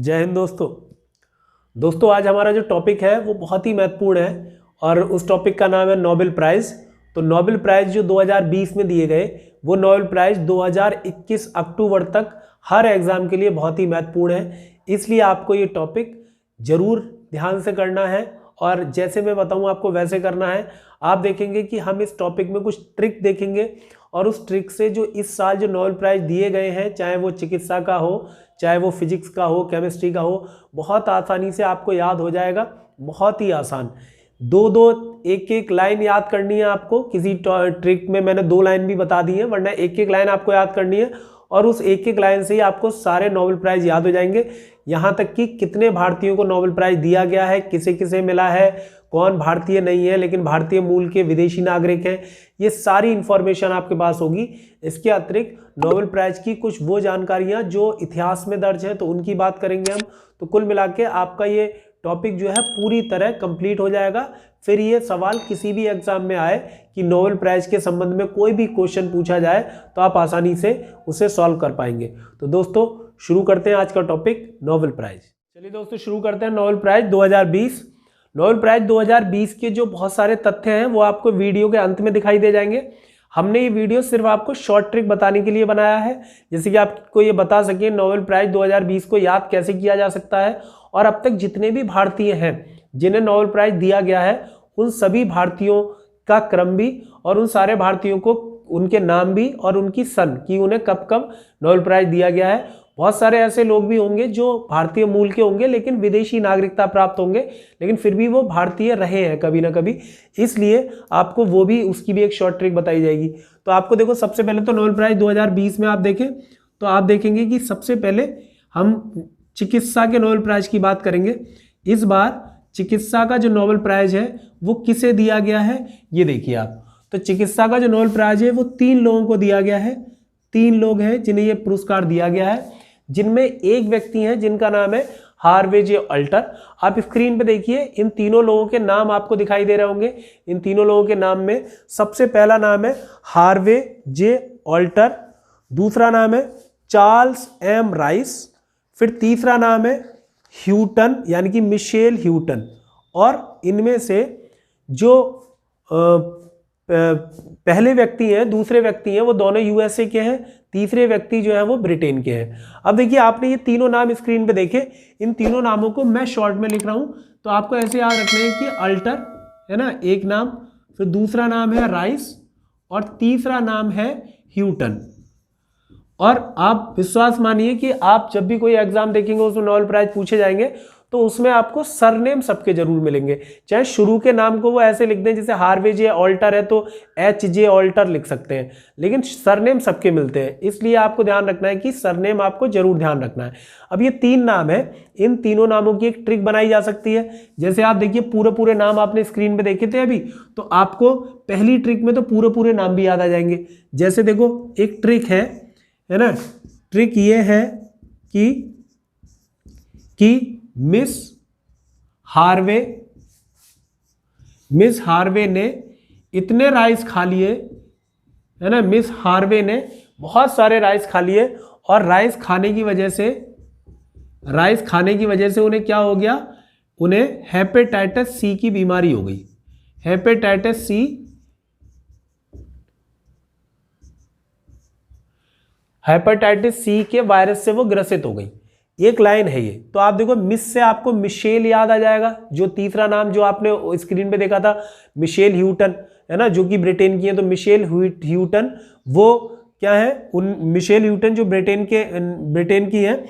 जय हिंद दोस्तों आज हमारा जो टॉपिक है वो बहुत ही महत्वपूर्ण है और उस टॉपिक का नाम है नोबेल प्राइज़। तो नोबेल प्राइज़ जो 2020 में दिए गए वो नोबेल प्राइज़ 2021 अक्टूबर तक हर एग्ज़ाम के लिए बहुत ही महत्वपूर्ण है, इसलिए आपको ये टॉपिक ज़रूर ध्यान से करना है और जैसे मैं बताऊँ आपको वैसे करना है। आप देखेंगे कि हम इस टॉपिक में कुछ ट्रिक देखेंगे और उस ट्रिक से जो इस साल जो नोबेल प्राइज़ दिए गए हैं, चाहे वो चिकित्सा का हो, चाहे वो फिजिक्स का हो, केमिस्ट्री का हो, बहुत आसानी से आपको याद हो जाएगा। बहुत ही आसान, दो एक लाइन याद करनी है आपको। किसी ट्रिक में मैंने 2 लाइन भी बता दी है, वरना एक लाइन आपको याद करनी है और उस एक लाइन से ही आपको सारे नोबेल प्राइज़ याद हो जाएंगे। यहाँ तक कि कितने भारतीयों को नोबेल प्राइज़ दिया गया है, किसे किसे मिला है, कौन भारतीय नहीं है लेकिन भारतीय मूल के विदेशी नागरिक हैं, ये सारी इंफॉर्मेशन आपके पास होगी। इसके अतिरिक्त नोबेल प्राइज़ की कुछ वो जानकारियाँ जो इतिहास में दर्ज है तो उनकी बात करेंगे हम। तो कुल मिला के आपका ये टॉपिक जो है पूरी तरह कंप्लीट हो जाएगा। फिर ये सवाल किसी भी एग्जाम में आए कि नोबेल प्राइज़ के संबंध में कोई भी क्वेश्चन पूछा जाए तो आप आसानी से उसे सॉल्व कर पाएंगे। तो दोस्तों शुरू करते हैं आज का टॉपिक नोबेल प्राइज़। चलिए दोस्तों शुरू करते हैं नोबेल प्राइज़ 2020। नोबेल प्राइज़ 2020 के जो बहुत सारे तथ्य हैं वो आपको वीडियो के अंत में दिखाई दे जाएंगे। हमने ये वीडियो सिर्फ आपको शॉर्ट ट्रिक बताने के लिए बनाया है, जैसे कि आपको ये बता सकें नोबेल प्राइज़ 2020 को याद कैसे किया जा सकता है और अब तक जितने भी भारतीय हैं जिन्हें नोबेल प्राइज़ दिया गया है उन सभी भारतीयों का क्रम भी और उन सारे भारतीयों को उनके नाम भी और उनकी सन कि उन्हें कब कब नोबेल प्राइज़ दिया गया है। बहुत सारे ऐसे लोग भी होंगे जो भारतीय मूल के होंगे लेकिन विदेशी नागरिकता प्राप्त होंगे, लेकिन फिर भी वो भारतीय रहे हैं कभी ना कभी, इसलिए आपको वो भी उसकी भी एक शॉर्ट ट्रिक बताई जाएगी। तो आपको देखो सबसे पहले तो नोबेल प्राइज़ 2020 में आप देखें तो आप देखेंगे कि सबसे पहले हम चिकित्सा के नोबेल प्राइज़ की बात करेंगे। इस बार चिकित्सा का जो नोबेल प्राइज़ है वो किसे दिया गया है, ये देखिए आप। तो चिकित्सा का जो नोबेल प्राइज़ है वो 3 लोगों को दिया गया है। 3 लोग हैं जिन्हें ये पुरस्कार दिया गया है, जिनमें एक व्यक्ति हैं जिनका नाम है हार्वे जे अल्टर। आप स्क्रीन पे देखिए, इन तीनों लोगों के नाम आपको दिखाई दे रहे होंगे। इन तीनों लोगों के नाम में सबसे पहला नाम है हार्वे जे अल्टर, दूसरा नाम है चार्ल्स एम राइस, फिर तीसरा नाम है ह्यूटन यानी कि मिशेल ह्यूटन। और इनमें से जो पहले व्यक्ति हैं, दूसरे व्यक्ति हैं, वो दोनों यूएसए के हैं, तीसरे व्यक्ति जो है वो ब्रिटेन के हैं। अब देखिए आपने ये तीनों नाम स्क्रीन पे देखे, इन तीनों नामों को मैं शॉर्ट में लिख रहा हूं तो आपको ऐसे याद रखना है कि अल्टर है ना एक नाम, फिर दूसरा नाम है राइस और तीसरा नाम है ह्यूटन। और आप विश्वास मानिए कि आप जब भी कोई एग्जाम देखेंगे उसमें नोबेल प्राइज़ पूछे जाएंगे तो उसमें आपको सरनेम सबके जरूर मिलेंगे। चाहे शुरू के नाम को वो ऐसे लिख दें, जैसे हार्वे जे अल्टर है तो HJ अल्टर लिख सकते हैं, लेकिन सरनेम सबके मिलते हैं, इसलिए आपको ध्यान रखना है कि सरनेम आपको जरूर ध्यान रखना है। अब ये 3 नाम है, इन तीनों नामों की एक ट्रिक बनाई जा सकती है। जैसे आप देखिए पूरे नाम आपने स्क्रीन पे देखे थे अभी, तो आपको पहली ट्रिक में तो पूरे नाम भी याद आ जाएंगे। जैसे देखो एक ट्रिक है ना, ट्रिक ये है कि मिस हार्वे ने इतने राइस खा लिए, है ना, मिस हार्वे ने बहुत सारे राइस खा लिए और राइस खाने की वजह से उन्हें क्या हो गया, उन्हें हेपेटाइटिस सी की बीमारी हो गई। हेपेटाइटिस सी के वायरस से वो ग्रसित हो गई। एक लाइन है ये। तो आप देखो मिस से आपको मिशेल याद आ जाएगा, जो तीसरा नाम जो आपने स्क्रीन पे देखा था मिशेल ह्यूटन, है ना, जो कि ब्रिटेन की है। तो मिशेल ह्यूटन वो क्या है, उन मिशेल ह्यूटन जो ब्रिटेन की है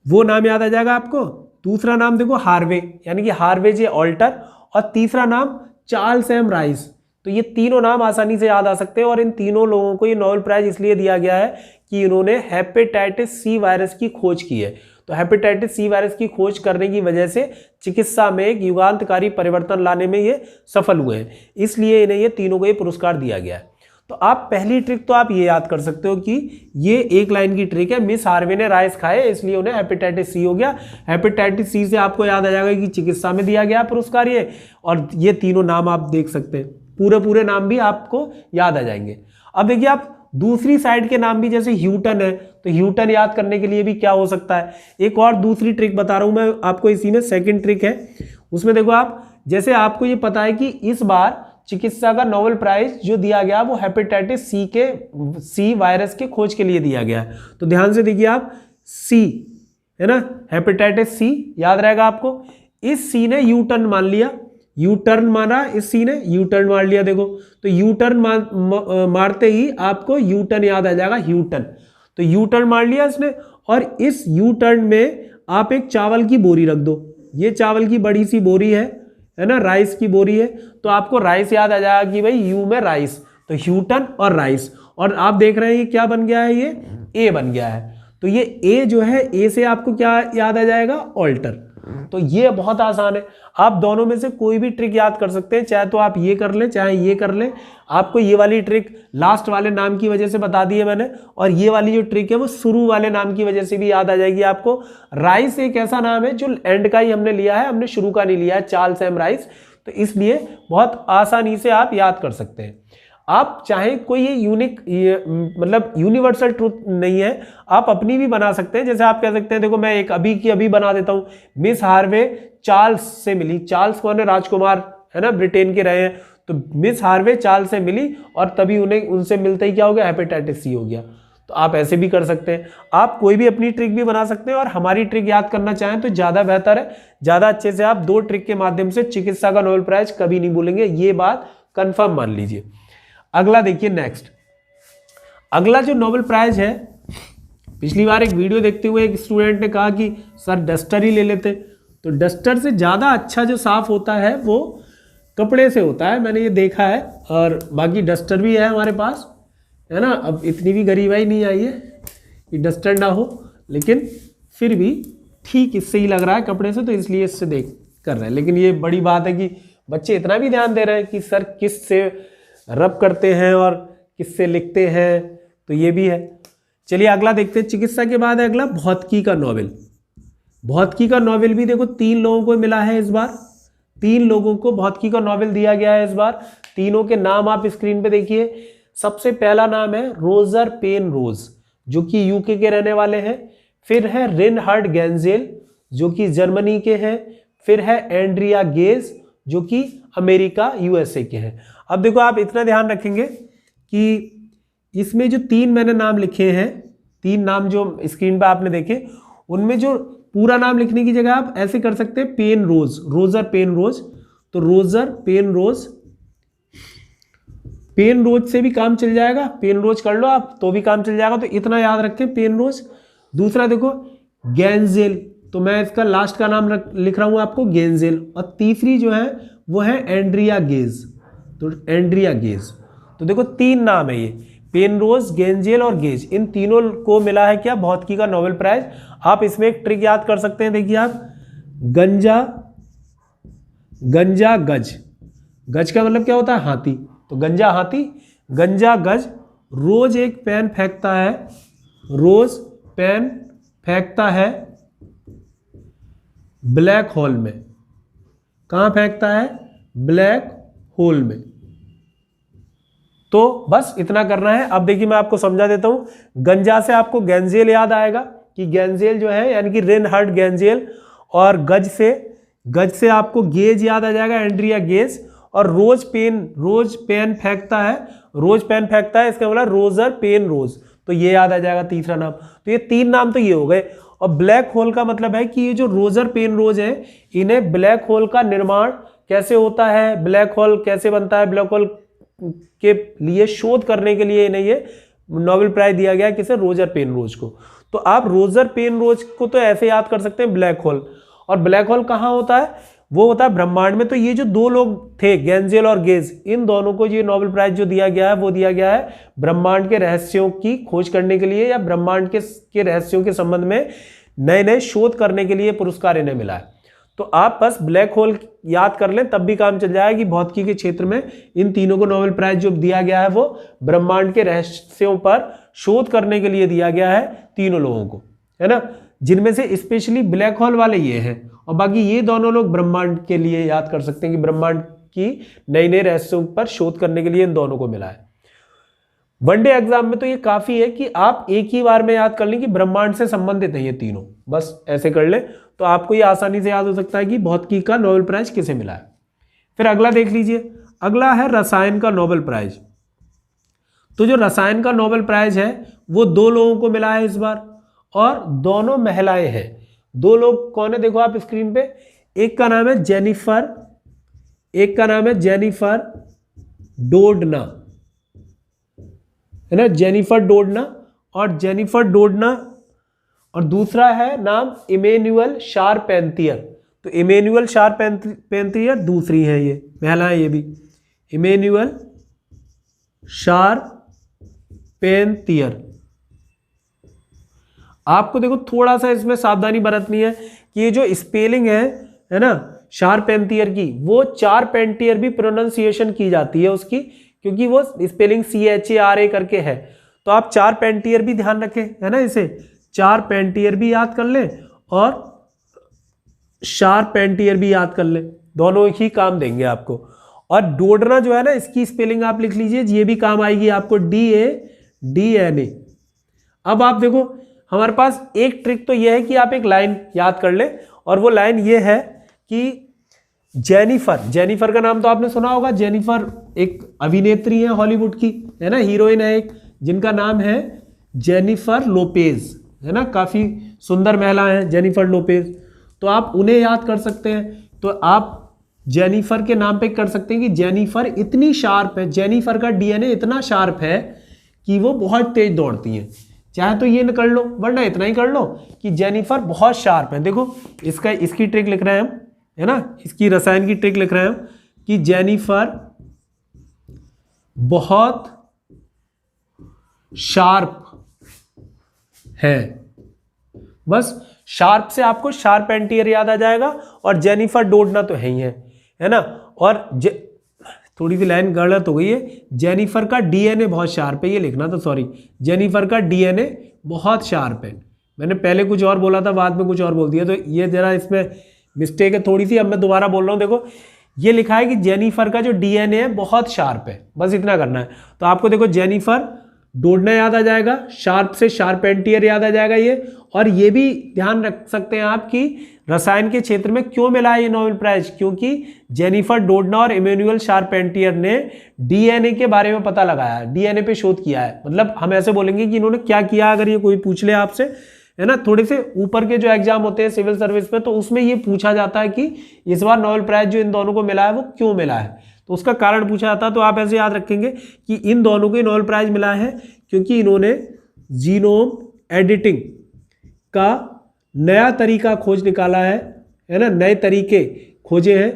वो नाम याद आ जाएगा आपको। दूसरा नाम देखो हार्वे यानी कि हार्वे जे अल्टर और तीसरा नाम चार्ल्स एम राइस। तो ये तीनों नाम आसानी से याद आ सकते हैं और इन तीनों लोगों को ये नोबेल प्राइज़ इसलिए दिया गया है कि इन्होंने हेपेटाइटिस सी वायरस की खोज की है। तो हेपेटाइटिस सी वायरस की खोज करने की वजह से चिकित्सा में एक युगांतकारी परिवर्तन लाने में ये सफल हुए हैं, इसलिए इन्हें ये तीनों को ये पुरस्कार दिया गया है। तो आप पहली ट्रिक तो आप ये याद कर सकते हो कि ये एक लाइन की ट्रिक है, मिस हार्वे ने राइस खाए इसलिए उन्हें हेपेटाइटिस सी हो गया। हेपेटाइटिस सी से आपको याद आ जाएगा कि चिकित्सा में दिया गया पुरस्कार ये, और ये तीनों नाम आप देख सकते हैं, पूरे नाम भी आपको याद आ जाएंगे। अब देखिए आप दूसरी साइड के नाम भी, जैसे ह्यूटन है तो ह्यूटन याद करने के लिए भी क्या हो सकता है, एक और दूसरी ट्रिक बता रहा हूं मैं आपको इसी में, सेकंड ट्रिक है उसमें। देखो आप, जैसे आपको ये पता है कि इस बार चिकित्सा का नोबेल प्राइज जो दिया गया वो हेपेटाइटिस सी वायरस के खोज के लिए दिया गया है। तो ध्यान से देखिए आप, सी है ना, हेपेटाइटिस सी याद रहेगा आपको। इस सी ने यू टर्न मान लिया, यू टर्न मारा, इस सी ने यू टर्न मार लिया। देखो तो यू टर्न मारते ही आपको यू टर्न याद आ जाएगा, ह्यूटन। तो यू टर्न मार लिया इसने, और इस यू टर्न में आप एक चावल की बोरी रख दो। ये चावल की बड़ी सी बोरी है ना, राइस की बोरी है, तो आपको राइस याद आ जाएगा कि भाई यू में राइस, तो ह्यूटन और राइस। और आप देख रहे हैं ये क्या बन गया है, ये ए बन गया है। तो ये ए जो है, ए से आपको क्या याद आ जाएगा, ऑल्टर। तो ये बहुत आसान है, आप दोनों में से कोई भी ट्रिक याद कर सकते हैं, चाहे तो आप ये कर लें चाहे ये कर लें। आपको ये वाली ट्रिक लास्ट वाले नाम की वजह से बता दी है मैंने, और ये वाली जो ट्रिक है वो शुरू वाले नाम की वजह से भी याद आ जाएगी आपको। राइस एक ऐसा नाम है जो एंड का ही हमने लिया है, हमने शुरू का नहीं लिया है, चार्ल्स एम राइस, तो इसलिए बहुत आसानी से आप याद कर सकते हैं। आप चाहे कोई ये यूनिक मतलब यूनिवर्सल ट्रूथ नहीं है, आप अपनी भी बना सकते हैं। जैसे आप कह सकते हैं, देखो मैं एक अभी की अभी बना देता हूं, मिस हार्वे चार्ल्स से मिली। चार्ल्स कौन है, राजकुमार है ना, ब्रिटेन के रहे हैं। तो मिस हार्वे चार्ल्स से मिली और तभी उन्हें उनसे मिलते ही क्या हो गया, हेपेटाइटिस सी हो गया। तो आप ऐसे भी कर सकते हैं, आप कोई भी अपनी ट्रिक भी बना सकते हैं। और हमारी ट्रिक याद करना चाहें तो ज़्यादा बेहतर है, ज़्यादा अच्छे से आप 2 ट्रिक के माध्यम से चिकित्सा का नोबेल प्राइज कभी नहीं भूलेंगे, ये बात कंफर्म मान लीजिए। अगला देखिए, नेक्स्ट अगला जो नोबेल प्राइज है, पिछली बार एक वीडियो देखते हुए एक स्टूडेंट ने कहा कि सर डस्टर ही ले लेते, तो डस्टर से ज़्यादा अच्छा जो साफ होता है वो कपड़े से होता है, मैंने ये देखा है। और बाकी डस्टर भी है हमारे पास, है ना। अब इतनी भी गरीबाई नहीं आई है कि डस्टर ना हो, लेकिन फिर भी ठीक इससे ही लग रहा है कपड़े से, तो इसलिए इससे देख कर रहे हैं। लेकिन ये बड़ी बात है कि बच्चे इतना भी ध्यान दे रहे हैं कि सर किस से रब करते हैं और किससे लिखते हैं, तो ये भी है। चलिए अगला देखते हैं, चिकित्सा के बाद है अगला भौतिकी का नोबेल। भौतिकी का नोबेल भी देखो 3 लोगों को मिला है इस बार, 3 लोगों को भौतिकी का नोबेल दिया गया है इस बार। तीनों के नाम आप स्क्रीन पे देखिए। सबसे पहला नाम है रोजर पेनरोज, जो कि यूके के रहने वाले हैं। फिर है रेनहार्ड गेंजेल, जो कि जर्मनी के हैं। फिर है एंड्रिया गेज, जो कि अमेरिका यूएसए के हैं। अब देखो आप इतना ध्यान रखेंगे कि इसमें जो 3 मैंने नाम लिखे हैं, 3 नाम जो स्क्रीन पे आपने देखे, उनमें जो पूरा नाम लिखने की जगह आप ऐसे कर सकते हैं, पेनरोज, रोजर पेनरोज। तो रोजर पेनरोज, पेनरोज से भी काम चल जाएगा, पेनरोज कर लो आप तो भी काम चल जाएगा, तो इतना याद रखें, पेनरोज। दूसरा देखो गेंजेल, तो मैं इसका लास्ट का नाम लिख रहा हूं आपको, गेंजेल। और तीसरी जो है वो है एंड्रिया गेज, तो एंड्रिया गेज। तो देखो 3 नाम है ये, पेनरोज, गेंजेल और गेज, इन तीनों को मिला है क्या, भौतिकी का नोबेल प्राइज। आप इसमें एक ट्रिक याद कर सकते हैं, देखिए आप, गंजा गंजा गज, गज का मतलब क्या होता है, हाथी, तो गंजा हाथी, गंजा गज। रोज एक पेन फेंकता है, रोज पेन फेंकता है ब्लैक होल में। कहां फेंकता है, ब्लैक होल में। तो बस इतना करना है। अब देखिए मैं आपको समझा देता हूं। गंजा से आपको गेंजेल याद आएगा कि गेंजेल जो है यानी कि रेनहार्ड गेंजेल, और गज से आपको गेज याद आ जाएगा, एंड्रिया गेज। और रोज पेन फेंकता है, रोज पेन फेंकता है, इसका मतलब रोजर पेनरोज, तो ये याद आ जाएगा तीसरा नाम। तो ये 3 नाम तो ये हो गए। और ब्लैक होल का मतलब है कि ये जो रोजर पेनरोज है, इन्हें ब्लैक होल का निर्माण कैसे होता है, ब्लैक होल कैसे बनता है, ब्लैक होल के लिए शोध करने के लिए इन्हें ये नोबेल प्राइज दिया गया, किसे, रोजर पेनरोज को। तो आप रोजर पेनरोज को तो ऐसे याद कर सकते हैं, ब्लैक होल। और ब्लैक होल कहाँ होता है, वो होता है ब्रह्मांड में। तो ये जो 2 लोग थे, गेंजेल और गेज, इन दोनों को ये नोबेल प्राइज जो दिया गया है वो दिया गया है ब्रह्मांड के रहस्यों की खोज करने के लिए, या ब्रह्मांड के रहस्यों के संबंध में नए नए शोध करने के लिए पुरस्कार इन्हें मिला है। तो आप बस ब्लैक होल याद कर लें तब भी काम चल जाएगा कि भौतिकी के क्षेत्र में इन तीनों को नोबेल प्राइज जो दिया गया है वो ब्रह्मांड के रहस्यों पर शोध करने के लिए दिया गया है, तीनों लोगों को, है ना। जिनमें से स्पेशली ब्लैक होल वाले ये हैं, और बाकी ये दोनों लोग ब्रह्मांड के लिए याद कर सकते हैं कि ब्रह्मांड की नई नई रहस्यों पर शोध करने के लिए इन दोनों को मिला है। वनडे एग्जाम में तो ये काफी है कि आप एक ही बार में याद कर लें कि ब्रह्मांड से संबंधित है ये तीनों, बस ऐसे कर ले तो आपको ये आसानी से याद हो सकता है कि भौतिकी का नोबेल प्राइज किसे मिला है। फिर अगला देख लीजिए, अगला है रसायन का नोबेल प्राइज। तो जो रसायन का नोबेल प्राइज है वो 2 लोगों को मिला है इस बार, और दोनों महिलाएं हैं। 2 लोग कौन है देखो आप स्क्रीन पे, एक का नाम है जेनिफर, एक का नाम है जेनिफर डोडना, है ना, जेनिफर डोडना, और जेनिफर डोडना, और दूसरा है नाम इमेनुअल शारपेंतियर। तो इमेनुअल शारपेंतियर दूसरी है, ये महिला है ये भी, इमेनुअल शारपेंतियर। आपको देखो थोड़ा सा इसमें सावधानी बरतनी है कि ये जो स्पेलिंग है ना शारपेंतियर की, वो चारपेंटियर भी प्रोनाउंसिएशन की जाती है उसकी, क्योंकि वो स्पेलिंग CHARA करके है। तो आप चारपेंटियर भी ध्यान रखें, है ना, इसे चारपेंटियर भी याद कर लें और शारपेंटियर भी याद कर लें, दोनों ही काम देंगे आपको। और डोडना जो है ना, इसकी स्पेलिंग आप लिख लीजिए, ये भी काम आएगी आपको, DADNA। अब आप देखो हमारे पास एक ट्रिक तो यह है कि आप एक लाइन याद कर ले, और वो लाइन ये है कि जेनिफर का नाम तो आपने सुना होगा। जेनिफर एक अभिनेत्री है हॉलीवुड की, है ना, हीरोइन है एक, जिनका नाम है जेनिफर लोपेज, है ना, काफी सुंदर महिला है जेनिफर लोपेज। तो आप उन्हें याद कर सकते हैं। तो आप जेनिफर के नाम पे कर सकते हैं कि जेनिफर इतनी शार्प है, जेनिफर का DNA इतना शार्प है कि वो बहुत तेज दौड़ती हैं। चाहे तो ये न कर लो, वरना इतना ही कर लो कि जेनिफर बहुत शार्प है। देखो इसकी ट्रिक लिख रहे हैं हम, है ना, इसकी रसायन की ट्रिक लिख रहे हैं हम कि जेनिफर बहुत शार्प है। बस शार्प से आपको शारपेंटियर याद आ जाएगा, और जेनिफर डोडना तो है ही है ना। और थोड़ी सी लाइन गलत हो गई है, जेनिफर का DNA बहुत शार्प है, ये लिखना था, सॉरी, जेनिफर का DNA बहुत शार्प है। मैंने पहले कुछ और बोला था, बाद में कुछ और बोल दिया, तो ये जरा इसमें मिस्टेक है थोड़ी सी। अब मैं दोबारा बोल रहा हूँ, देखो ये लिखा है कि जेनिफर का जो DNA है बहुत शार्प है, बस इतना करना है। तो आपको देखो जेनिफर डोडना याद आ जाएगा, शार्प से शारपेंटियर याद आ जाएगा ये। और ये भी ध्यान रख सकते हैं आप कि रसायन के क्षेत्र में क्यों मिला है ये नोबेल प्राइज, क्योंकि जेनिफर डोडना और इमेनुअल शारपेंटियर ने DNA के बारे में पता लगाया, DNA पे शोध किया है। मतलब हम ऐसे बोलेंगे कि इन्होंने क्या किया, अगर ये कोई पूछ ले आपसे, है ना, थोड़े से ऊपर के जो एग्जाम होते हैं सिविल सर्विस में, तो उसमें ये पूछा जाता है कि इस बार नोबेल प्राइज जो इन दोनों को मिला है वो क्यों मिला है, तो उसका कारण पूछा जाता है। तो आप ऐसे याद रखेंगे कि इन दोनों को नोबेल प्राइज मिला है क्योंकि इन्होंने जीनोम एडिटिंग का नया तरीका खोज निकाला है ना, नए तरीके खोजे हैं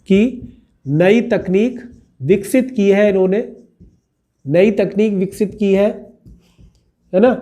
कि नई तकनीक विकसित की है, इन्होंने नई तकनीक विकसित की है ना।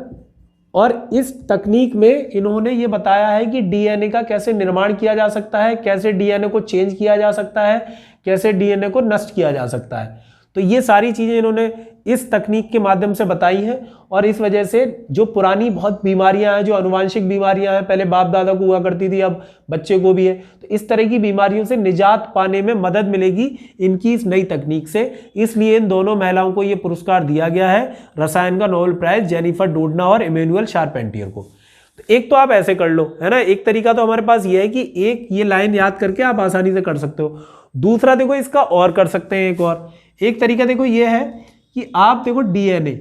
और इस तकनीक में इन्होंने ये बताया है कि DNA का कैसे निर्माण किया जा सकता है, कैसे DNA को चेंज किया जा सकता है, कैसे DNA को नष्ट किया जा सकता है। तो ये सारी चीज़ें इन्होंने इस तकनीक के माध्यम से बताई हैं, और इस वजह से जो पुरानी बहुत बीमारियां हैं, जो आनुवांशिक बीमारियां हैं, पहले बाप दादा को हुआ करती थी, अब बच्चे को भी है, तो इस तरह की बीमारियों से निजात पाने में मदद मिलेगी इनकी इस नई तकनीक से। इसलिए इन दोनों महिलाओं को ये पुरस्कार दिया गया है, रसायन का नोबेल प्राइज, जेनिफर डोडना और इमेनुअल शारपेंटियर को। तो एक तो आप ऐसे कर लो, है ना, एक तरीका तो हमारे पास ये है कि एक ये लाइन याद करके आप आसानी से कर सकते हो। दूसरा देखो इसका और कर सकते हैं, एक तरीका देखो ये है कि आप देखो DNA,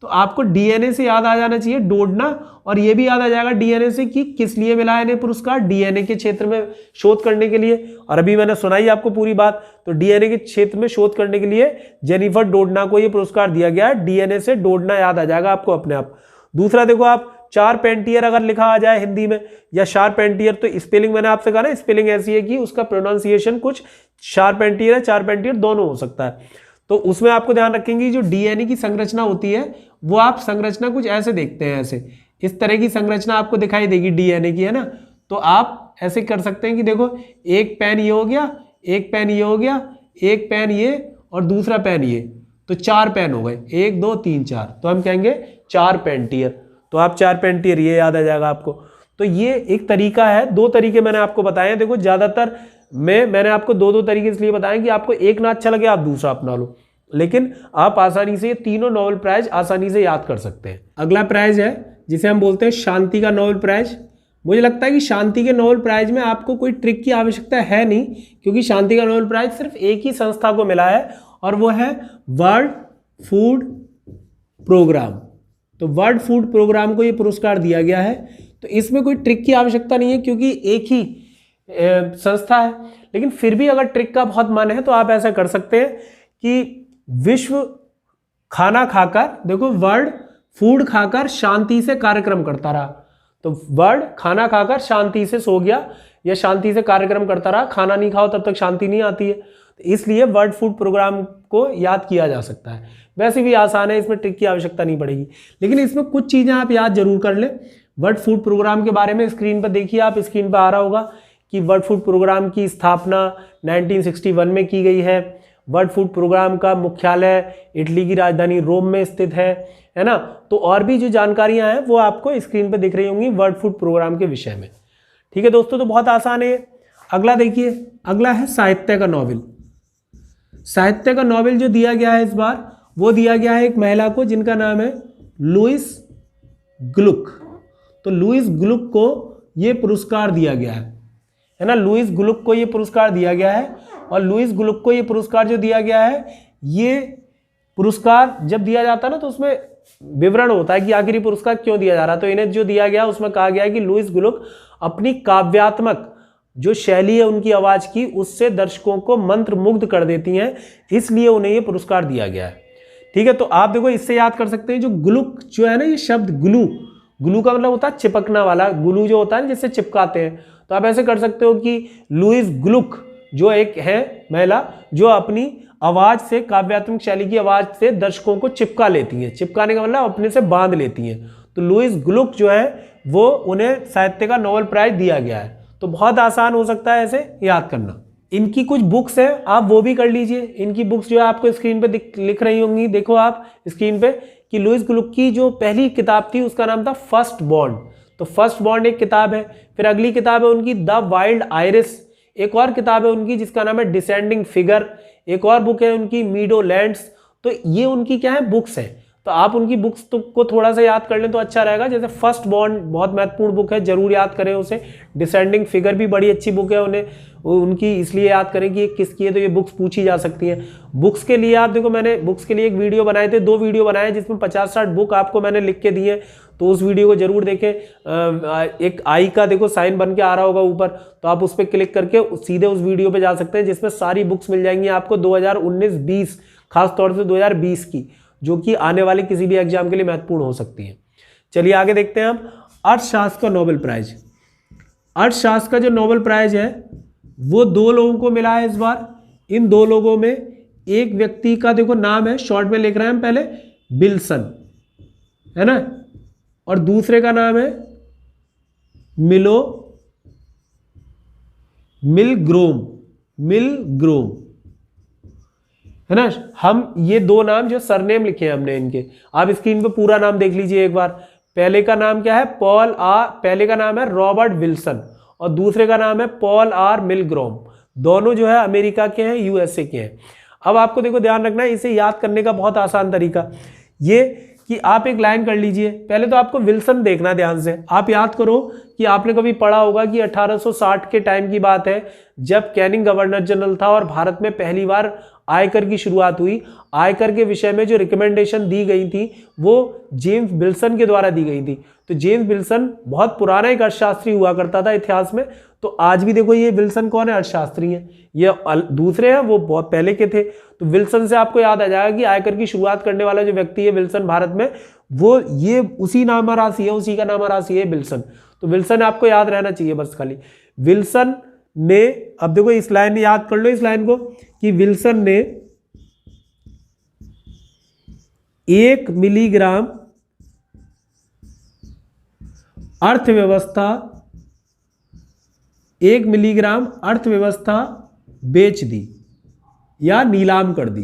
तो आपको DNA से याद आ जाना चाहिए डोडना, और ये भी याद आ जाएगा DNA से कि किस लिए मिला है इन्हें पुरस्कार, DNA के क्षेत्र में शोध करने के लिए। और अभी मैंने सुनाई आपको पूरी बात, तो DNA के क्षेत्र में शोध करने के लिए जेनिफर डोडना को ये पुरस्कार दिया गया है। DNA से डोडना याद आ जाएगा आपको अपने आप। दूसरा देखो आप चारपेंटियर अगर लिखा आ जाए हिंदी में या शारपेंटियर, तो स्पेलिंग मैंने आपसे कहा ना, स्पेलिंग ऐसी है कि उसका प्रोनाउंसिएशन कुछ शारपेंटियर है, चारपेंटियर दोनों हो सकता है। तो उसमें आपको ध्यान रखेंगे जो DNA की संरचना होती है वो आप संरचना कुछ ऐसे देखते हैं, ऐसे इस तरह की संरचना आपको दिखाई देगी DNA की, है ना। तो आप ऐसे कर सकते हैं कि देखो एक पेन ये हो गया, एक पेन ये हो गया, एक पेन ये और दूसरा पेन ये, तो 4 पेन हो गए, 1 2 3 4, तो हम कहेंगे चारपेंटियर। तो आप चारपेंटियर ये याद आ जाएगा आपको। तो ये एक तरीका है, 2 तरीके मैंने आपको बताए हैं। देखो ज्यादातर मैंने आपको 2 तरीके इसलिए बताए कि आपको एक ना अच्छा लगे आप दूसरा अपना लो, लेकिन आप आसानी से ये तीनों नोबेल प्राइज आसानी से याद कर सकते हैं। अगला प्राइज है जिसे हम बोलते हैं शांति का नोबेल प्राइज। मुझे लगता है कि शांति के नोबेल प्राइज में आपको कोई ट्रिक की आवश्यकता है नहीं, क्योंकि शांति का नोबेल प्राइज सिर्फ एक ही संस्था को मिला है और वो है वर्ल्ड फूड प्रोग्राम। तो वर्ल्ड फूड प्रोग्राम को ये पुरस्कार दिया गया है। तो इसमें कोई ट्रिक की आवश्यकता नहीं है क्योंकि एक ही संस्था है। लेकिन फिर भी अगर ट्रिक का बहुत मन है तो आप ऐसा कर सकते हैं कि विश्व खाना खाकर, देखो वर्ल्ड फूड खाकर शांति से कार्यक्रम करता रहा, तो वर्ल्ड खाना खाकर शांति से सो गया या शांति से कार्यक्रम करता रहा। खाना नहीं खाओ तब तक शांति नहीं आती है, तो इसलिए वर्ल्ड फूड प्रोग्राम को याद किया जा सकता है। वैसे भी आसान है, इसमें ट्रिक की आवश्यकता नहीं पड़ेगी। लेकिन इसमें कुछ चीज़ें आप याद जरूर कर लें। वर्ल्ड फूड प्रोग्राम के बारे में स्क्रीन पर देखिए, आप स्क्रीन पर आ रहा होगा कि वर्ल्ड फूड प्रोग्राम की स्थापना 1961 में की गई है। वर्ल्ड फूड प्रोग्राम का मुख्यालय इटली की राजधानी रोम में स्थित है ना। तो और भी जो जानकारियां हैं वो आपको स्क्रीन पे दिख रही होंगी वर्ल्ड फूड प्रोग्राम के विषय में। ठीक है दोस्तों, तो बहुत आसान है। अगला देखिए, अगला है साहित्य का नोबेल। साहित्य का नोबेल जो दिया गया है इस बार, वो दिया गया है एक महिला को जिनका नाम है लुईस ग्लुक। तो लुईस ग्लुक को ये पुरस्कार दिया गया है ना। लुईस ग्लुक को ये पुरस्कार दिया गया है और लुईस ग्लुक को ये पुरस्कार जो दिया गया है, ये पुरस्कार जब दिया जाता है ना तो उसमें विवरण होता है कि आखिर ये पुरस्कार क्यों दिया जा रहा है। तो इन्हें जो दिया गया उसमें कहा गया है कि लुईस ग्लुक अपनी काव्यात्मक जो शैली है उनकी आवाज की, उससे दर्शकों को मंत्र मुग्ध कर देती हैं, इसलिए उन्हें ये पुरस्कार दिया गया है। ठीक है, तो आप देखो इससे याद कर सकते हैं जो ग्लुक जो है ना, ये शब्द ग्लू का मतलब होता है चिपकना वाला, ग्लू जो होता है जिससे चिपकाते हैं। तो आप ऐसे कर सकते हो कि लुईस ग्लुक जो एक है महिला जो अपनी आवाज से, काव्यात्मक शैली की आवाज से दर्शकों को चिपका लेती हैं। चिपकाने का मतलब अपने से बांध लेती हैं। तो लुईस ग्लुक जो है वो उन्हें साहित्य का नोबेल प्राइज दिया गया है। तो बहुत आसान हो सकता है ऐसे याद करना। इनकी कुछ बुक्स हैं, आप वो भी कर लीजिए। इनकी बुक्स जो है आपको स्क्रीन पे लिख रही होंगी, देखो आप स्क्रीन पे कि लुईस ग्लुक की जो पहली किताब थी उसका नाम था फर्स्ट बॉन्ड। तो फर्स्ट बॉन्ड एक किताब है। फिर अगली किताब है उनकी द वाइल्ड आयरिस। एक और किताब है उनकी जिसका नाम है डिसेंडिंग फिगर। एक और बुक है उनकी मीडो लैंड्स। तो ये उनकी क्या है, बुक्स हैं। तो आप उनकी बुक्स को थोड़ा सा याद कर लें तो अच्छा रहेगा। जैसे फर्स्ट बॉन्ड बहुत महत्वपूर्ण बुक है, जरूर याद करें उसे। डिसेंडिंग फिगर भी बड़ी अच्छी बुक है, उन्हें उनकी इसलिए याद करें कि ये किसकी है, तो ये बुक्स पूछी जा सकती हैं। बुक्स के लिए आप देखो, मैंने बुक्स के लिए एक वीडियो बनाए थे, 2 वीडियो बनाए जिसमें 50-60 बुक आपको मैंने लिख के दी है, तो उस वीडियो को जरूर देखें। एक आई का देखो साइन बन के आ रहा होगा ऊपर, तो आप उस पर क्लिक करके सीधे उस वीडियो पे जा सकते हैं जिसमें सारी बुक्स मिल जाएंगी आपको 2019-20, खासतौर से 2020 की, जो कि आने वाले किसी भी एग्जाम के लिए महत्वपूर्ण हो सकती है। चलिए आगे देखते हैं हम अर्थशास्त्र का नोबेल प्राइज। अर्थशास्त्र का जो नोबेल प्राइज है वो 2 लोगों को मिला है इस बार। इन 2 लोगों में एक व्यक्ति का देखो नाम है, शॉर्ट में लिख रहे हैं हम पहले, विल्सन, है ना, और दूसरे का नाम है मिलग्रोम, है ना। हम ये 2 नाम जो सरनेम लिखे हैं हमने इनके, आप स्क्रीन पे पूरा नाम देख लीजिए एक बार। पहले का नाम क्या है, पहले का नाम है रॉबर्ट विल्सन और दूसरे का नाम है पॉल आर मिलग्रोम। दोनों जो है अमेरिका के हैं, यूएसए के हैं। अब आपको देखो ध्यान रखना है, इसे याद करने का बहुत आसान तरीका ये कि आप एक लाइन कर लीजिए। पहले तो आपको विल्सन देखना ध्यान से। आप याद करो कि आपने कभी पढ़ा होगा कि 1860 के टाइम की बात है जब कैनिंग गवर्नर जनरल था और भारत में पहली बार आयकर की शुरुआत हुई। आयकर के विषय में जो रिकमेंडेशन दी गई थी वो जेम्स विल्सन के द्वारा दी गई थी। तो जेम्स विल्सन बहुत पुराना एक अर्थशास्त्री हुआ करता था इतिहास में। तो आज भी देखो ये विल्सन कौन है, अर्थशास्त्री हैं। ये दूसरे हैं, वो बहुत पहले के थे। तो विल्सन से आपको याद आ जाएगा कि आयकर की शुरुआत करने वाला जो व्यक्ति है विल्सन भारत में, वो ये उसी नामराशि है, उसी का नामराशि है विल्सन। तो विल्सन आपको याद रहना चाहिए बस खाली। विल्सन ने, अब देखो इस लाइन याद कर लो, इस लाइन को, कि विल्सन ने 1 मिलीग्राम अर्थव्यवस्था बेच दी या नीलाम कर दी।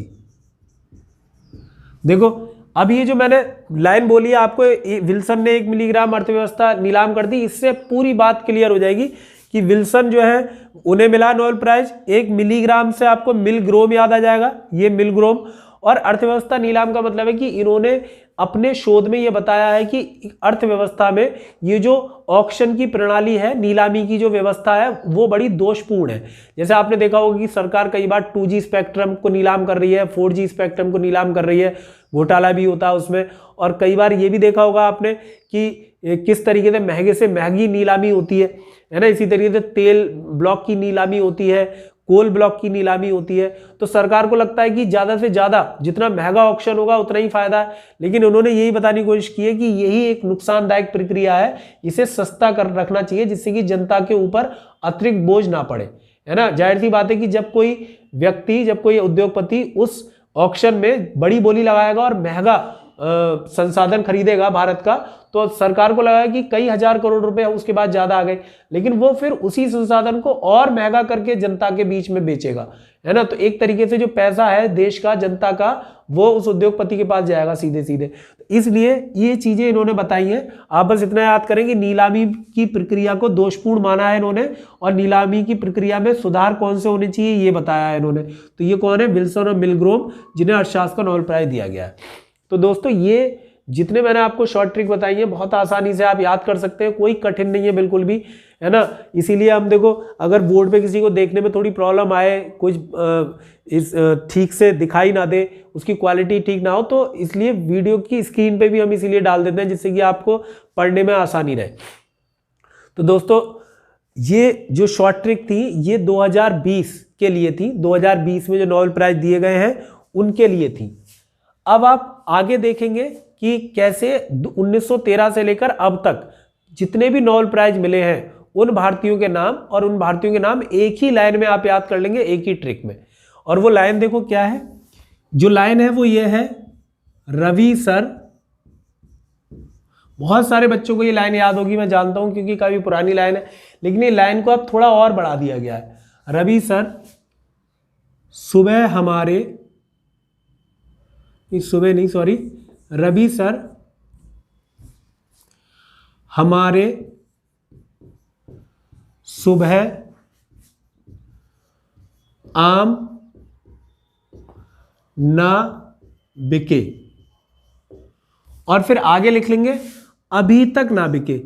देखो अब ये जो मैंने लाइन बोली है आपको, विल्सन ने 1 मिलीग्राम अर्थव्यवस्था नीलाम कर दी, इससे पूरी बात क्लियर हो जाएगी कि विल्सन जो है उन्हें मिला नोबेल प्राइज। 1 मिलीग्राम से आपको मिलग्रोम याद आ जाएगा, ये मिलग्रोम, और अर्थव्यवस्था नीलाम का मतलब है कि इन्होंने अपने शोध में ये बताया है कि अर्थव्यवस्था में ये जो ऑक्शन की प्रणाली है, नीलामी की जो व्यवस्था है, वो बड़ी दोषपूर्ण है। जैसे आपने देखा होगा कि सरकार कई बार 2G स्पेक्ट्रम को नीलाम कर रही है, 4G स्पेक्ट्रम को नीलाम कर रही है, घोटाला भी होता है उसमें। और कई बार ये भी देखा होगा आपने कि किस तरीके से महंगी नीलामी होती है ना। इसी तरीके से तेल ब्लॉक की नीलामी होती है, कोल ब्लॉक की नीलामी होती है। तो सरकार को लगता है कि ज्यादा से ज्यादा जितना महंगा ऑक्शन होगा उतना ही फायदा है, लेकिन उन्होंने यही बताने की कोशिश की है कि यही एक नुकसानदायक प्रक्रिया है, इसे सस्ता कर रखना चाहिए जिससे कि जनता के ऊपर अतिरिक्त बोझ ना पड़े, है ना। जाहिर सी बात है कि जब कोई व्यक्ति, जब कोई उद्योगपति उस ऑक्शन में बड़ी बोली लगाएगा और महंगा संसाधन खरीदेगा भारत का, तो सरकार को लगा कि कई हजार करोड़ रुपए उसके बाद ज्यादा आ गए, लेकिन वो फिर उसी संसाधन को और महंगा करके जनता के बीच में बेचेगा, है ना। तो एक तरीके से जो पैसा है देश का, जनता का, वो उस उद्योगपति के पास जाएगा सीधे सीधे। इसलिए ये चीजें इन्होंने बताई हैं। आप बस इतना याद करेंगे, नीलामी की प्रक्रिया को दोषपूर्ण माना है इन्होंने, और नीलामी की प्रक्रिया में सुधार कौन से होने चाहिए ये बताया है इन्होंने। तो ये कौन है? विल्सन और मिलग्रोम, जिन्हें अर्थशास्त्र का नोबेल प्राइज दिया गया है। तो दोस्तों ये जितने मैंने आपको शॉर्ट ट्रिक बताई है बहुत आसानी से आप याद कर सकते हैं, कोई कठिन नहीं है बिल्कुल भी, है ना। इसीलिए हम देखो, अगर बोर्ड पे किसी को देखने में थोड़ी प्रॉब्लम आए, कुछ ठीक से दिखाई ना दे, उसकी क्वालिटी ठीक ना हो, तो इसलिए वीडियो की स्क्रीन पे भी हम इसीलिए डाल देते हैं जिससे कि आपको पढ़ने में आसानी रहे। तो दोस्तों ये जो शॉर्ट ट्रिक थी ये 2020 के लिए थी, 2020 में जो नोबेल प्राइज दिए गए हैं उनके लिए थी। अब आप आगे देखेंगे कि कैसे 1913 से लेकर अब तक जितने भी नोबेल प्राइज मिले हैं उन भारतीयों के नाम, और उन भारतीयों के नाम एक ही लाइन में आप याद कर लेंगे, एक ही ट्रिक में। और वो लाइन देखो क्या है, जो लाइन है वो ये है, रवि सर। बहुत सारे बच्चों को ये लाइन याद होगी, मैं जानता हूं, क्योंकि काफी पुरानी लाइन है, लेकिन ये लाइन को अब थोड़ा और बढ़ा दिया गया है। रवि सर सुबह हमारे, सुबह नहीं सॉरी, रवि सर हमारे सुबह आम ना बिके, और फिर आगे लिख लेंगे अभी तक ना बिके।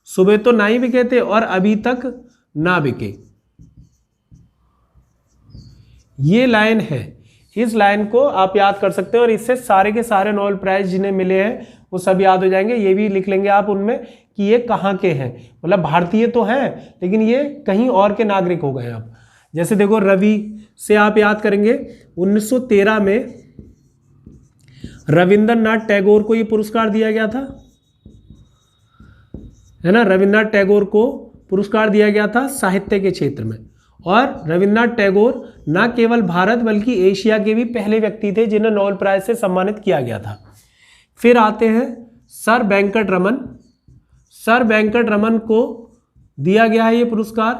सुबह तो ना ही बिके थे और अभी तक ना बिके, ये लाइन है। इस लाइन को आप याद कर सकते हैं और इससे सारे के सारे नोबेल प्राइज जिन्हें मिले हैं वो सब याद हो जाएंगे। ये भी लिख लेंगे आप उनमें कि ये कहाँ के हैं, मतलब भारतीय तो हैं लेकिन ये कहीं और के नागरिक हो गए हैं। आप जैसे देखो, रवि से आप याद करेंगे 1913 में रविंद्रनाथ टैगोर को ये पुरस्कार दिया गया था, है ना। रविंद्रनाथ टैगोर को पुरस्कार दिया गया था साहित्य के क्षेत्र में, और रविंद्रनाथ टैगोर न केवल भारत बल्कि एशिया के भी पहले व्यक्ति थे जिन्हें नोबेल प्राइज से सम्मानित किया गया था। फिर आते हैं सर वेंकट रमन। सर वेंकट रमन को दिया गया है ये पुरस्कार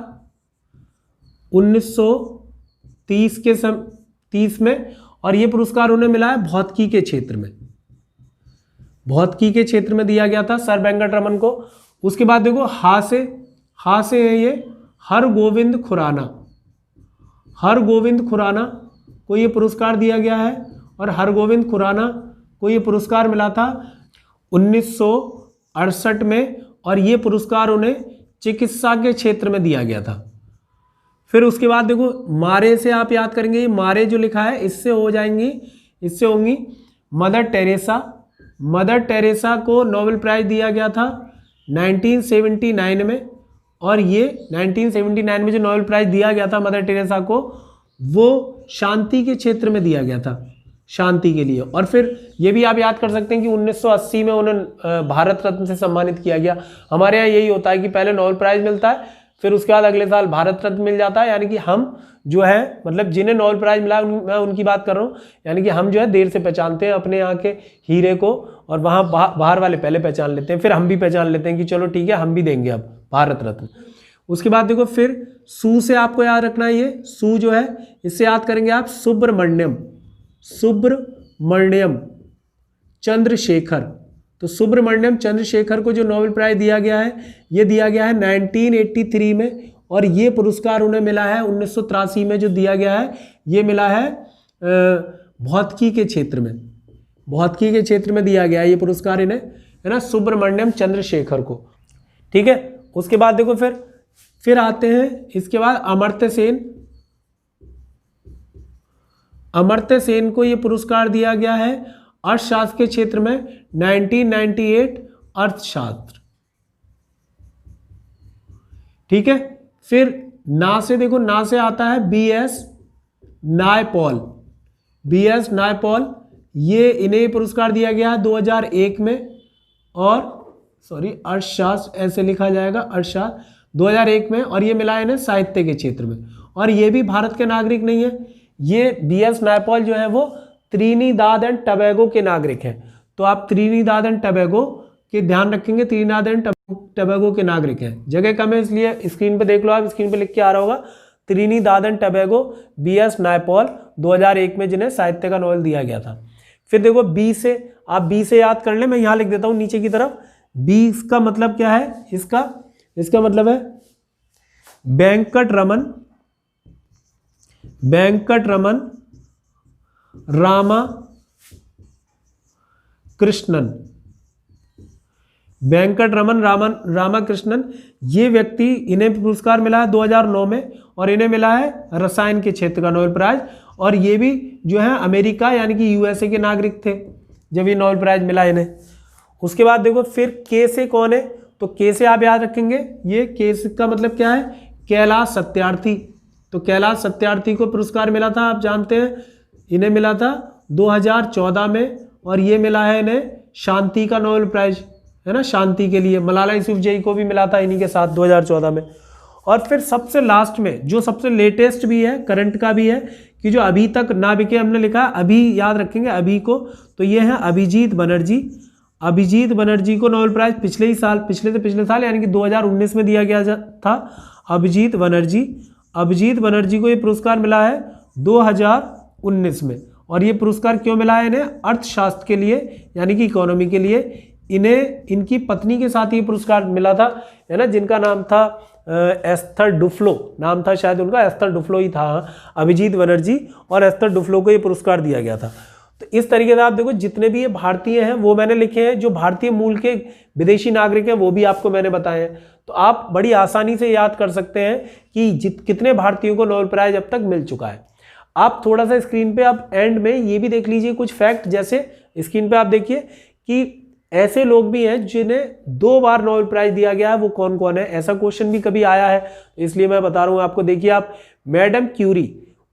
1930 में, और ये पुरस्कार उन्हें मिला है भौतिकी के क्षेत्र में, भौतिकी के क्षेत्र में दिया गया था सर वेंकट रमन को। उसके बाद देखो हा से है ये हरगोविंद खुराना। हरगोविंद खुराना को ये पुरस्कार दिया गया है, और हरगोविंद खुराना को ये पुरस्कार मिला था 1968 में, और ये पुरस्कार उन्हें चिकित्सा के क्षेत्र में दिया गया था। फिर उसके बाद देखो मारे से आप याद करेंगे, ये मारे जो लिखा है इससे हो जाएंगी, इससे होंगी मदर टेरेसा। मदर टेरेसा को नोबेल प्राइज दिया गया था 1979 में, और ये 1979 में जो नोबेल प्राइज दिया गया था मदर टेरेसा को, वो शांति के क्षेत्र में दिया गया था, शांति के लिए। और फिर ये भी आप याद कर सकते हैं कि 1980 में उन्हें भारत रत्न से सम्मानित किया गया। हमारे यहाँ यही होता है कि पहले नोबेल प्राइज मिलता है, फिर उसके बाद अगले साल भारत रत्न मिल जाता है। यानी कि हम जो है, मतलब जिन्हें नोबेल प्राइज मिला मैं उनकी बात कर रहा हूँ, यानी कि हम जो है देर से पहचानते हैं अपने यहाँ के हीरे को, और वहाँ बाहर वाले पहले पहचान लेते हैं, फिर हम भी पहचान लेते हैं कि चलो ठीक है हम भी देंगे अब भारत रत्न। उसके बाद देखो फिर सू से आपको याद रखना है, ये सू जो है इससे याद करेंगे आप सुब्रमण्यम, सुब्रमण्यम चंद्रशेखर। तो सुब्रमण्यम चंद्रशेखर को जो नोबेल प्राइज दिया गया है, ये दिया गया है 1983 में, और ये पुरस्कार उन्हें मिला है 1983 में जो दिया गया है, ये मिला है भौतिकी के क्षेत्र में, भौतिकी के क्षेत्र में दिया गया ये पुरस्कार इन्हें, है ना, सुब्रमण्यम चंद्रशेखर को। ठीक है, उसके बाद देखो फिर आते हैं इसके बाद अमर्त्य सेन। अमर्त्य सेन को ये पुरस्कार दिया गया है अर्थशास्त्र के क्षेत्र में 1998 अर्थशास्त्र। ठीक है, फिर ना से देखो, ना से आता है BS नायपॉल। BS नायपॉल, ये इन्हें पुरस्कार दिया गया है 2001 में, और अर्थशास्त्र ऐसे लिखा जाएगा, अर्थशास्त्र 2001 में, और ये मिला है इन्हें साहित्य के क्षेत्र में। और ये भी भारत के नागरिक नहीं है, ये BS नायपॉल जो है वो त्रिनिदाद एंड टबैगो के नागरिक हैं। तो आप त्रिनिदाद एंड टबैगो के ध्यान रखेंगे, त्रिनिदाद एंड टबैगो के नागरिक हैं। जगह कम है इसलिए स्क्रीन पे देख लो, आप स्क्रीन पे लिख के आ रहा होगा, त्रिनिदाद एंड टबैगो BS नायपॉल 2001 में, जिन्हें साहित्य का नोबेल दिया गया था। फिर देखो बी से, आप बी से याद कर ले, मैं यहाँ लिख देता हूँ नीचे की तरफ। बी इसका मतलब क्या है, इसका मतलब है वेंकट रमन रामाकृष्णन। वेंकट रमन रामाकृष्णन, ये व्यक्ति, इन्हें पुरस्कार मिला है 2009 में, और इन्हें मिला है रसायन के क्षेत्र का नोबेल प्राइज। और ये भी जो है अमेरिका यानी कि USA के नागरिक थे जब ये नोबेल प्राइज मिला इन्हें। उसके बाद देखो फिर के से कौन है, तो के से आप याद रखेंगे, ये के का मतलब क्या है, कैलाश सत्यार्थी। तो कैलाश सत्यार्थी को पुरस्कार मिला था, आप जानते हैं, इन्हें मिला था 2014 में, और ये मिला है इन्हें शांति का नोबेल प्राइज, है ना, शांति के लिए। मलाला यूसुफजई को भी मिला था इन्हीं के साथ 2014 में। और फिर सबसे लास्ट में जो सबसे लेटेस्ट भी है, करंट का भी है, कि जो अभी तक ना बिके, हमने लिखा अभी, याद रखेंगे अभी को, तो ये है अभिजीत बनर्जी। अभिजीत बनर्जी को नोबेल प्राइज पिछले साल यानी कि 2019 में दिया गया था। अभिजीत बनर्जी को ये पुरस्कार मिला है 2019 में। और ये पुरस्कार क्यों मिला है इन्हें, अर्थशास्त्र के लिए यानी कि इकोनॉमी के लिए। इन्हें इनकी पत्नी के साथ ये पुरस्कार मिला था, है ना, जिनका नाम था एस्थर डुफ्लो, नाम था शायद उनका, एस्थर डुफ्लो ही था, अभिजीत बनर्जी और एस्थर डुफ्लो को ये पुरस्कार दिया गया था। तो इस तरीके से आप देखो जितने भी ये भारतीय हैं वो मैंने लिखे हैं, जो भारतीय मूल के विदेशी नागरिक हैं वो भी आपको मैंने बताए हैं। तो आप बड़ी आसानी से याद कर सकते हैं कि कितने भारतीयों को नोबेल प्राइज अब तक मिल चुका है। आप थोड़ा सा स्क्रीन पे आप एंड में ये भी देख लीजिए कुछ फैक्ट, जैसे स्क्रीन पे आप देखिए कि ऐसे लोग भी हैं जिन्हें 2 बार नोबेल प्राइज दिया गया है, वो कौन कौन है, ऐसा क्वेश्चन भी कभी आया है, इसलिए मैं बता रहा हूं आपको। देखिए आप, मैडम क्यूरी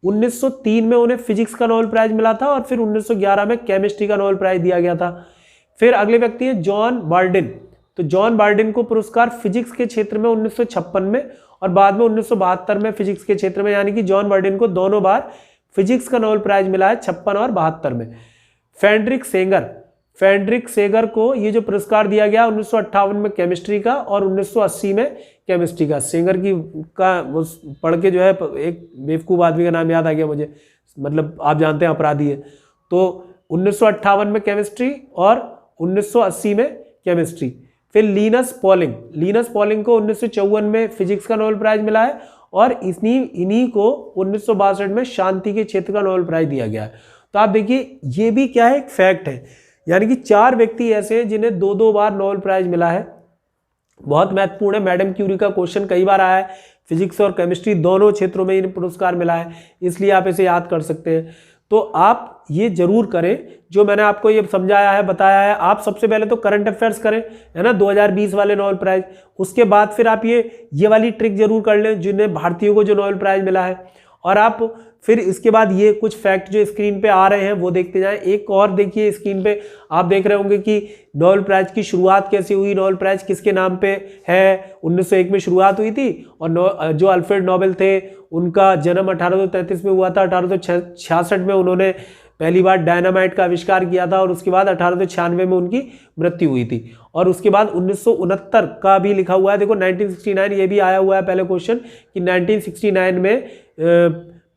1903 में उन्हें फिजिक्स का नोबेल प्राइज मिला था, और फिर 1911 में केमिस्ट्री का नोबेल प्राइज दिया गया था। फिर अगले व्यक्ति हैं जॉन बार्डिन। तो जॉन बार्डिन को पुरस्कार फिजिक्स के क्षेत्र में 1956 में और बाद में 1972 में फिजिक्स के क्षेत्र में, यानी कि जॉन बार्डिन को दोनों बार फिजिक्स का नोबेल प्राइज मिला है, 56 और 72 में। फ्रेडरिक सेगर को ये जो पुरस्कार दिया गया 1958 में केमिस्ट्री का और 1980 में केमिस्ट्री का। सेगर का वो पढ़ के जो है एक बेवकूफ़ आदमी का नाम याद आ गया मुझे, मतलब आप जानते हैं अपराधी है। तो 1958 में केमिस्ट्री और 1980 में केमिस्ट्री। फिर लीनस पॉलिंग को 1954 में फिजिक्स का नोबेल प्राइज मिला है, और इन्हीं को 1962 में शांति के क्षेत्र का नोबेल प्राइज दिया गया है। तो आप देखिए ये भी क्या है, एक फैक्ट है, यानी कि 4 व्यक्ति ऐसे हैं जिन्हें 2 बार नोबेल प्राइज मिला है। बहुत महत्वपूर्ण है, मैडम क्यूरी का क्वेश्चन कई बार आया है, फिजिक्स और केमिस्ट्री दोनों क्षेत्रों में इन्हें पुरस्कार मिला है, इसलिए आप इसे याद कर सकते हैं। तो आप ये जरूर करें जो मैंने आपको ये समझाया है, बताया है। आप सबसे पहले तो करंट अफेयर्स करें, है ना, 2020 वाले नोबेल प्राइज। उसके बाद फिर आप ये वाली ट्रिक जरूर कर लें जिन्हें भारतीयों को जो नोबेल प्राइज मिला है, और आप फिर इसके बाद ये कुछ फैक्ट जो स्क्रीन पे आ रहे हैं वो देखते जाएं। एक और देखिए स्क्रीन पे आप देख रहे होंगे कि नोबेल प्राइज की शुरुआत कैसे हुई, नोबेल प्राइज किसके नाम पे है। 1901 में शुरुआत हुई थी, और जो अल्फ्रेड नोबेल थे उनका जन्म 1833 में हुआ था। 1866 में उन्होंने पहली बार डायनामाइट का आविष्कार किया था, और उसके बाद 1896 में उनकी मृत्यु हुई थी। और उसके बाद 1969 का भी लिखा हुआ है, देखो 1969 ये भी आया हुआ है पहले क्वेश्चन, कि 1969 में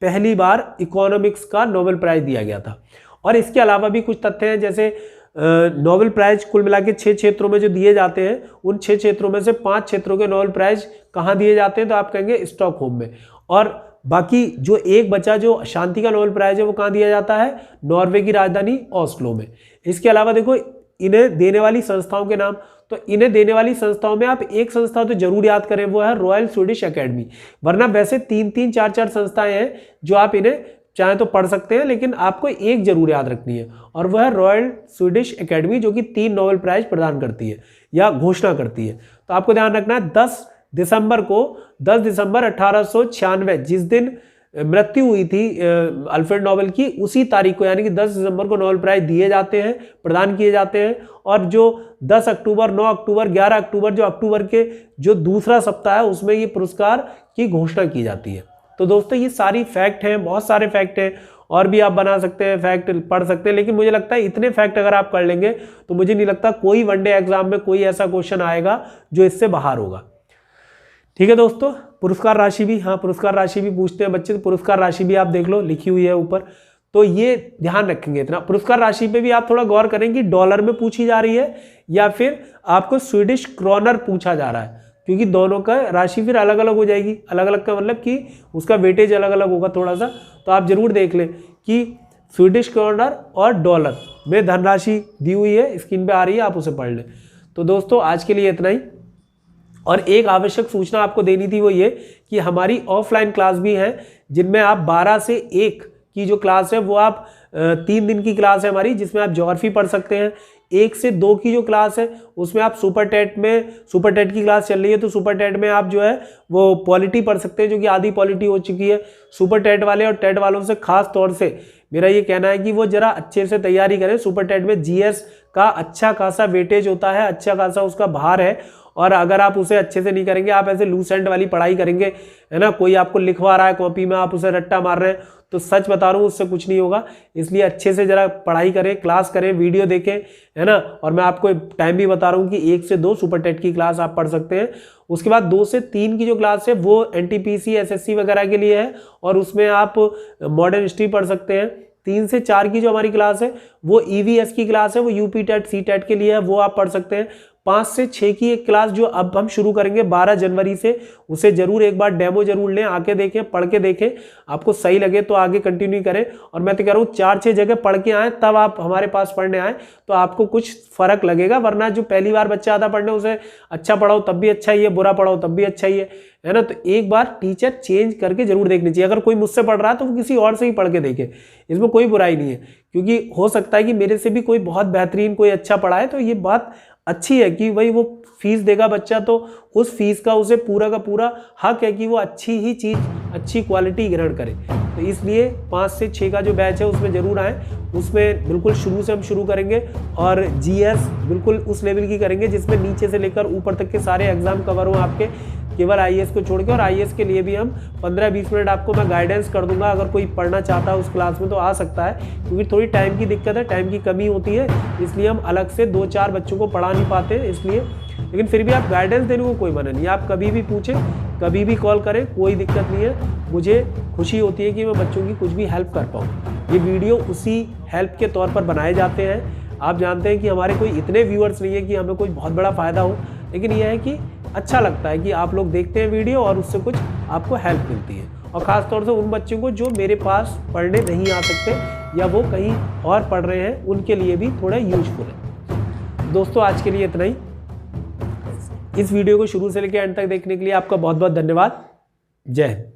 पहली बार इकोनॉमिक्स का नोबेल प्राइज दिया गया था। और इसके अलावा भी कुछ तथ्य हैं, जैसे नोबेल प्राइज कुल मिला के 6 क्षेत्रों में जो दिए जाते हैं, उन 6 क्षेत्रों में से 5 क्षेत्रों के नोबेल प्राइज कहाँ दिए जाते हैं, तो आप कहेंगे स्टॉकहोम में। और बाकी जो एक बचा जो शांति का नोबेल प्राइज है वो कहाँ दिया जाता है, नॉर्वे की राजधानी ऑस्लो में। इसके अलावा देखो इन्हें देने वाली संस्थाओं के नाम, तो इन्हें देने वाली संस्थाओं में आप एक संस्था तो जरूर याद करें, वो है रॉयल स्वीडिश एकेडमी। वरना वैसे 3-3, 4-4 संस्थाएं हैं जो आप इन्हें चाहे तो पढ़ सकते हैं, लेकिन आपको एक जरूर याद रखनी है और वह है रॉयल स्वीडिश एकेडमी, जो कि 3 नोबेल प्राइज प्रदान करती है या घोषणा करती है। तो आपको ध्यान रखना है 10 दिसंबर 1896 जिस दिन मृत्यु हुई थी अल्फ्रेड नोबेल की, उसी तारीख को यानी कि 10 दिसंबर को नोबेल प्राइज दिए जाते हैं, प्रदान किए जाते हैं। और जो 10 अक्टूबर, 9 अक्टूबर, 11 अक्टूबर, जो अक्टूबर के जो दूसरा सप्ताह है उसमें ये पुरस्कार की घोषणा की जाती है। तो दोस्तों ये सारी फैक्ट हैं, बहुत सारे फैक्ट हैं, और भी आप बना सकते हैं, फैक्ट पढ़ सकते हैं, लेकिन मुझे लगता है इतने फैक्ट अगर आप कर लेंगे तो मुझे नहीं लगता कोई वनडे एग्जाम में कोई ऐसा क्वेश्चन आएगा जो इससे बाहर होगा। ठीक है दोस्तों, पुरस्कार राशि भी, हाँ पुरस्कार राशि भी पूछते हैं बच्चे, तो पुरस्कार राशि भी आप देख लो, लिखी हुई है ऊपर। तो ये ध्यान रखेंगे इतना, पुरस्कार राशि पे भी आप थोड़ा गौर करें कि डॉलर में पूछी जा रही है या फिर आपको स्वीडिश क्रॉनर पूछा जा रहा है, क्योंकि दोनों का राशि फिर अलग अलग हो जाएगी। अलग अलग का मतलब कि उसका वेटेज अलग अलग होगा थोड़ा सा, तो आप जरूर देख लें कि स्वीडिश क्रॉनर और डॉलर में धनराशि दी हुई है, स्क्रीन पे आ रही है, आप उसे पढ़ लें। तो दोस्तों आज के लिए इतना ही। और एक आवश्यक सूचना आपको देनी थी, वो ये कि हमारी ऑफलाइन क्लास भी है, जिनमें आप 12 से 1 की जो क्लास है वो आप 3 दिन की क्लास है हमारी, जिसमें आप ज्योग्राफी पढ़ सकते हैं। 1 से 2 की जो क्लास है उसमें आप सुपर टेट की क्लास चल रही है, तो सुपर टेट में आप जो है वो पॉलिटी पढ़ सकते हैं, जो कि आधी पॉलिटी हो चुकी है। सुपर टेट वाले और टेट वालों से खास तौर से मेरा ये कहना है कि वो जरा अच्छे से तैयारी करें। सुपर टेट में जीएस का अच्छा खासा वेटेज होता है, अच्छा खासा उसका भार है, और अगर आप उसे अच्छे से नहीं करेंगे, आप ऐसे लूज एंड वाली पढ़ाई करेंगे, है ना, कोई आपको लिखवा रहा है कॉपी में, आप उसे रट्टा मार रहे हैं, तो सच बता रहा हूँ उससे कुछ नहीं होगा। इसलिए अच्छे से जरा पढ़ाई करें, क्लास करें, वीडियो देखें, है ना। और मैं आपको टाइम भी बता रहा हूँ कि 1 से 2 सुपर टेट की क्लास आप पढ़ सकते हैं। उसके बाद 2 से 3 की जो क्लास है वो एनटीपीसी एसएससी वगैरह के लिए है, और उसमें आप मॉडर्न हिस्ट्री पढ़ सकते हैं। 3 से 4 की जो हमारी क्लास है वो ईवीएस की क्लास है, वो यूपी टेट सी टेट के लिए है, वो आप पढ़ सकते हैं। 5 से 6 की एक क्लास जो अब हम शुरू करेंगे 12 जनवरी से, उसे जरूर एक बार डेमो जरूर लें, आके देखें, पढ़ के देखें, आपको सही लगे तो आगे कंटिन्यू करें। और मैं तो कह रहा हूँ 4-6 जगह पढ़ के आए तब आप हमारे पास पढ़ने आए, तो आपको कुछ फर्क लगेगा। वरना जो पहली बार बच्चा आता पढ़ने, उसे अच्छा पढ़ाओ तब भी अच्छा ही है, बुरा पढ़ाओ तब भी अच्छा ही है ना। तो एक बार टीचर चेंज करके जरूर देखनी चाहिए। अगर कोई मुझसे पढ़ रहा है तो वो किसी और से ही पढ़ के देखे, इसमें कोई बुराई नहीं है, क्योंकि हो सकता है कि मेरे से भी कोई बहुत बेहतरीन कोई अच्छा पढ़ाए, तो ये बात अच्छी है कि भाई वो फीस देगा बच्चा, तो उस फीस का उसे पूरा का पूरा हक है कि वो अच्छी ही चीज़, अच्छी क्वालिटी ग्रहण करे। तो इसलिए 5 से 6 का जो बैच है उसमें ज़रूर आए। उसमें बिल्कुल शुरू से हम शुरू करेंगे, और जीएस बिल्कुल उस लेवल की करेंगे जिसमें नीचे से लेकर ऊपर तक के सारे एग्जाम कवर हों आपके, केवल आईएएस को छोड़ के। और आईएएस के लिए भी हम 15-20 मिनट आपको मैं गाइडेंस कर दूंगा। अगर कोई पढ़ना चाहता है उस क्लास में तो आ सकता है, क्योंकि थोड़ी टाइम की दिक्कत है, टाइम की कमी होती है, इसलिए हम अलग से 2-4 बच्चों को पढ़ा नहीं पाते हैं इसलिए। लेकिन फिर भी आप गाइडेंस देने को कोई मना नहीं, आप कभी भी पूछें, कभी भी कॉल करें, कोई दिक्कत नहीं है। मुझे खुशी होती है कि मैं बच्चों की कुछ भी हेल्प कर पाऊँ। ये वीडियो उसी हेल्प के तौर पर बनाए जाते हैं। आप जानते हैं कि हमारे कोई इतने व्यूअर्स नहीं है कि हमें कोई बहुत बड़ा फ़ायदा हो, लेकिन यह है कि अच्छा लगता है कि आप लोग देखते हैं वीडियो और उससे कुछ आपको हेल्प मिलती है। और ख़ास तौर से उन बच्चों को जो मेरे पास पढ़ने नहीं आ सकते या वो कहीं और पढ़ रहे हैं, उनके लिए भी थोड़ा यूजफुल है। दोस्तों आज के लिए इतना ही। इस वीडियो को शुरू से लेकर एंड तक देखने के लिए आपका बहुत बहुत धन्यवाद। जय हिंद।